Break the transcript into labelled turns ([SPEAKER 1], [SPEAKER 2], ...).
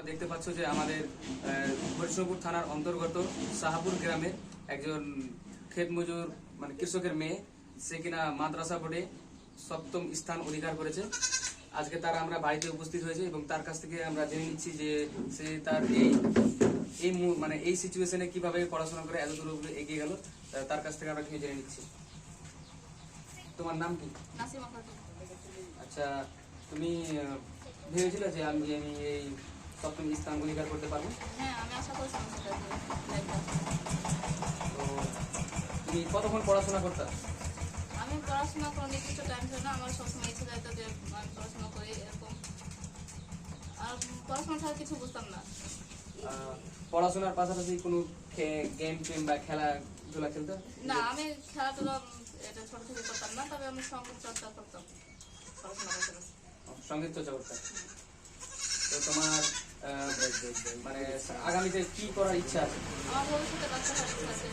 [SPEAKER 1] দেখতে পাচ্ছ যে আমাদের হরিশপুর থানার অন্তর্গত শাহপুর গ্রামে একজন ক্ষেত মজুর মানে কৃষকের মেয়ে, সে কিনা মাদ্রাসা বোর্ডে 7ম স্থান অধিকার করেছে। আজকে তার আমরা বাড়িতে উপস্থিত হয়েছে এবং তার কাছ থেকে আমরা জেনে নিচ্ছি যে সে তার এই সিচুয়েশনে কিভাবে পড়াশোনা করে এত দূর এগিয়ে গেল। তার কাছ থেকে আমরা কিছু জেনে নিচ্ছি। তোমার নাম কি?
[SPEAKER 2] নাসিমা খাতুন।
[SPEAKER 1] আচ্ছা, তুমি ভেবেছিলে যে আমি এই 7ম স্থান অধিকার করতে পারবো?
[SPEAKER 2] হ্যাঁ, আমি আশা করছিলাম সেটা যে
[SPEAKER 1] তো তুমি কতক্ষণ পড়াশোনা করতে?
[SPEAKER 2] আমি পড়াশোনা কোনো নির্দিষ্ট টাইম ছিল না, আমার সবসময় ইচ্ছে থাকতো যে আমি পড়াশোনা করি এরকম। আর পড়াশোনা ছাড়া কিছু বুঝতাম না।
[SPEAKER 1] পড়াশোনার পাশাপাশি কোনো গেম টেম বা খেলাধুলা খেলতে?
[SPEAKER 2] না, আমি খেলাধুলা এটা ছোট থেকে করতাম না, তবে আমি সঙ্গীত চর্চা করতাম পড়াশোনা করতে।
[SPEAKER 1] সঙ্গীত চর্চা করতাম। তো তোমার মানে আগামীতে কি করার ইচ্ছা আছে?
[SPEAKER 2] আমার ভবিষ্যতে বাচ্চা হওয়ার ইচ্ছা আছে।